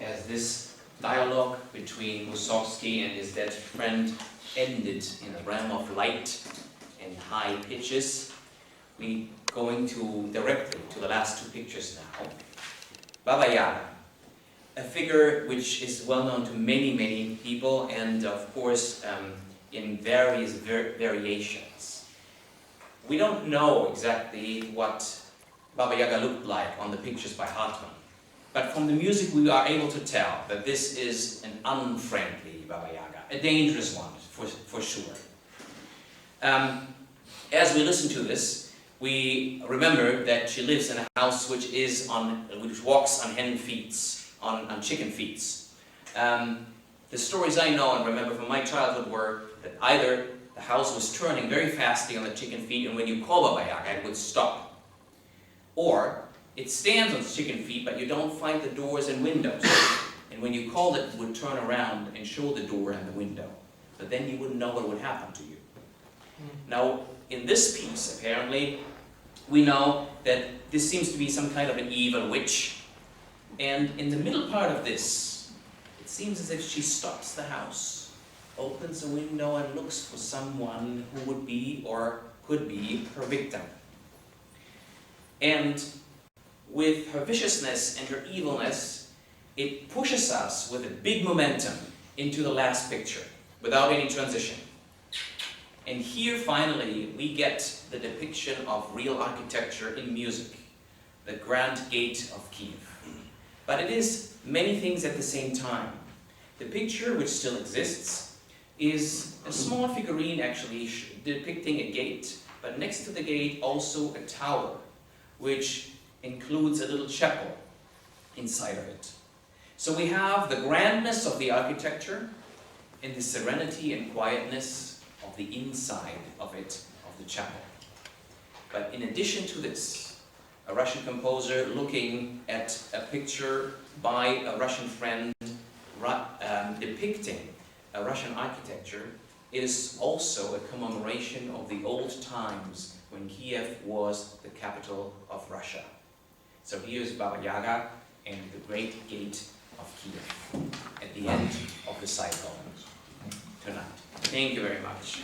as this dialogue between Mussorgsky and his dead friend ended in a realm of light and high pitches, we're going directly to the last two pictures now. Baba Yaga, a figure which is well known to many, many people, and of course in various variations. We don't know exactly what Baba Yaga looked like on the pictures by Hartmann, but from the music we are able to tell that this is an unfriendly Baba Yaga, a dangerous one for sure. As we listen to this, we remember that she lives in a house which walks on hen feet, on chicken feet. The stories I know and remember from my childhood were that either the house was turning very fastly on the chicken feet, and when you call Baba Yaga, it would stop. Or it stands on its chicken feet, but you don't find the doors and windows. And when you called it, it would turn around and show the door and the window. But then you wouldn't know what would happen to you. Now, in this piece, apparently, we know that this seems to be some kind of an evil witch. And in the middle part of this, it seems as if she stops the house, opens a window and looks for someone who would be or could be her victim. And with her viciousness and her evilness, it pushes us with a big momentum into the last picture, without any transition. And here, finally, we get the depiction of real architecture in music, the Grand Gate of Kiev. But it is many things at the same time. The picture, which still exists, is a small figurine, actually, depicting a gate, but next to the gate also a tower, which includes a little chapel inside of it. So we have the grandness of the architecture and the serenity and quietness of the inside of it, of the chapel. But in addition to this, a Russian composer looking at a picture by a Russian friend depicting a Russian architecture is also a commemoration of the old times when Kiev was the capital of Russia. So here's Baba Yaga and the Great Gate of Kiev at the end of the cycle tonight. Thank you very much.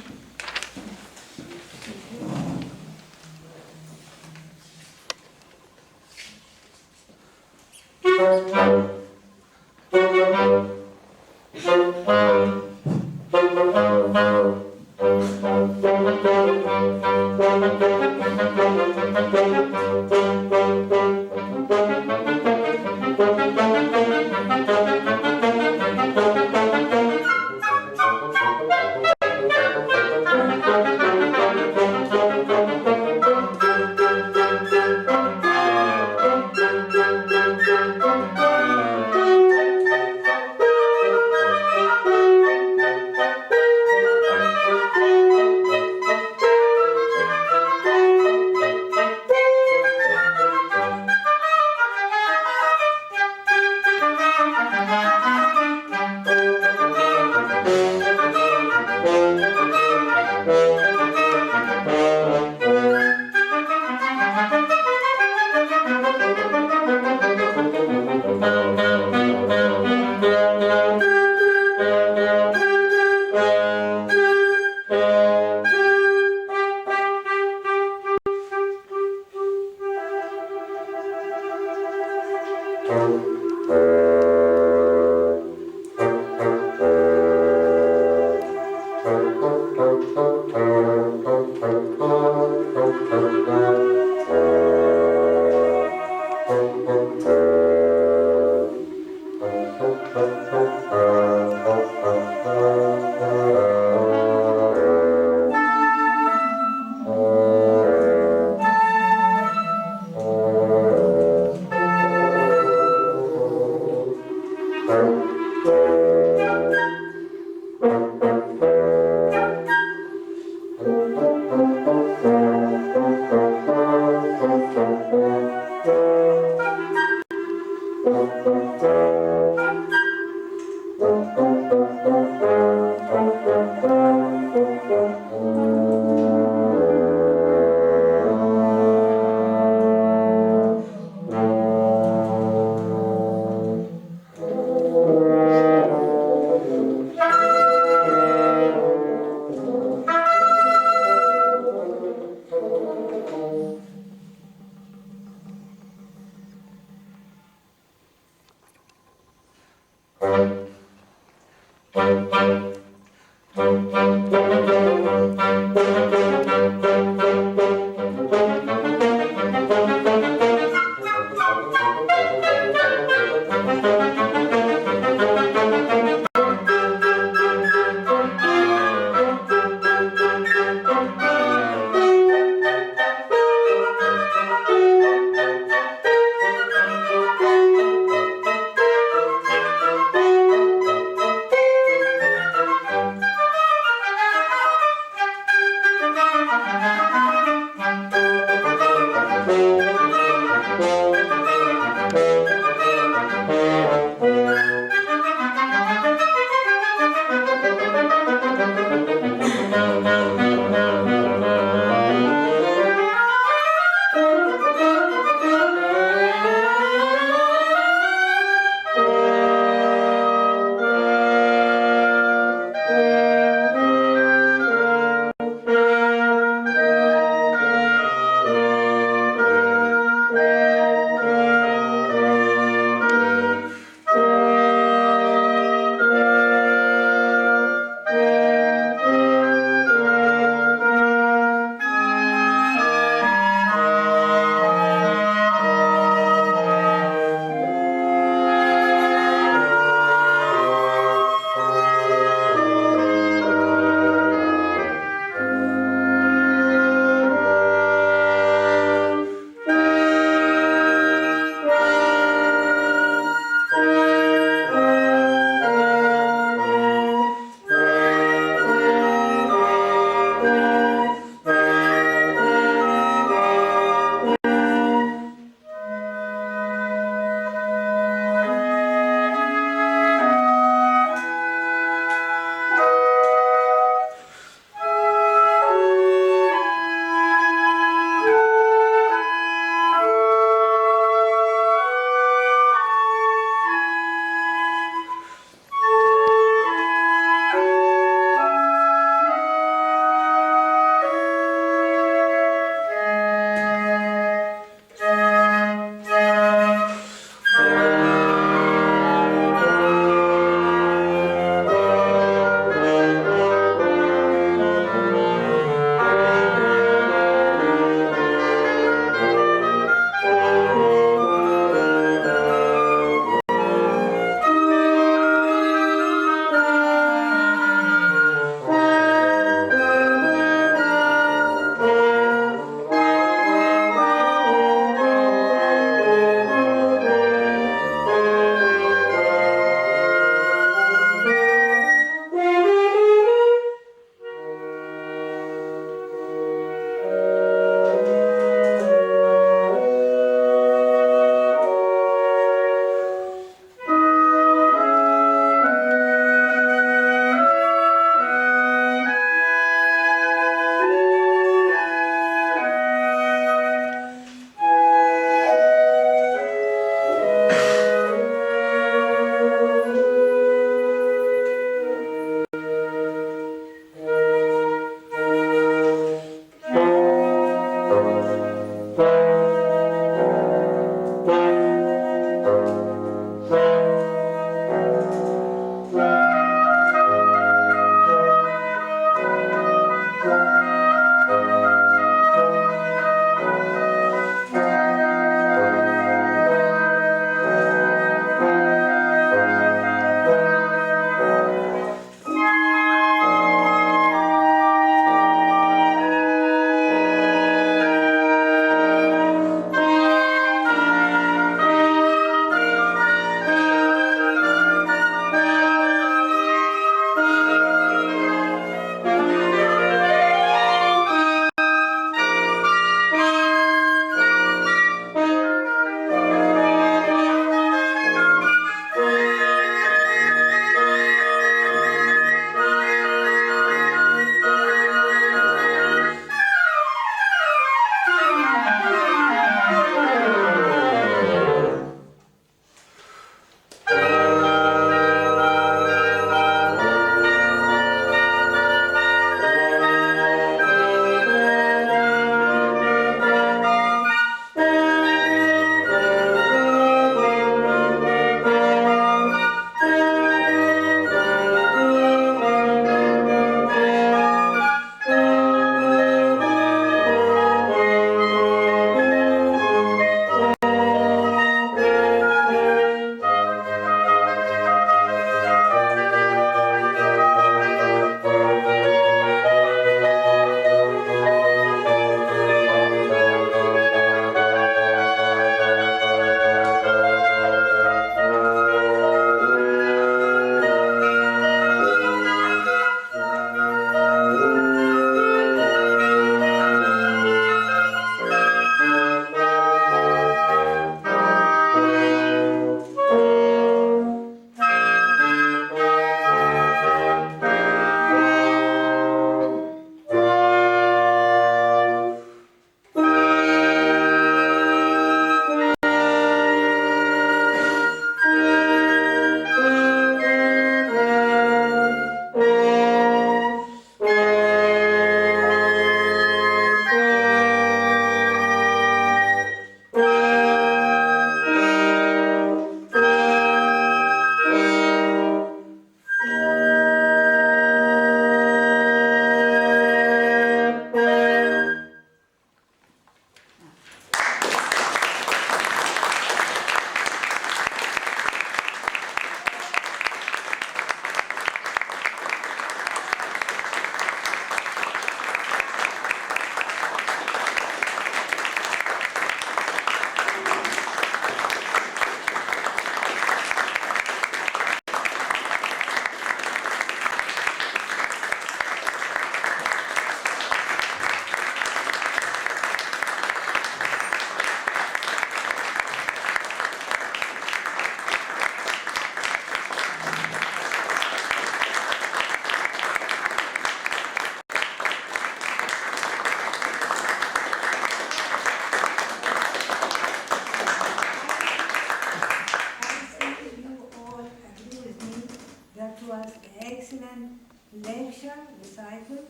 overture, Recital,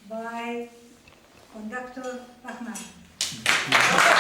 by Conductor Bachmann.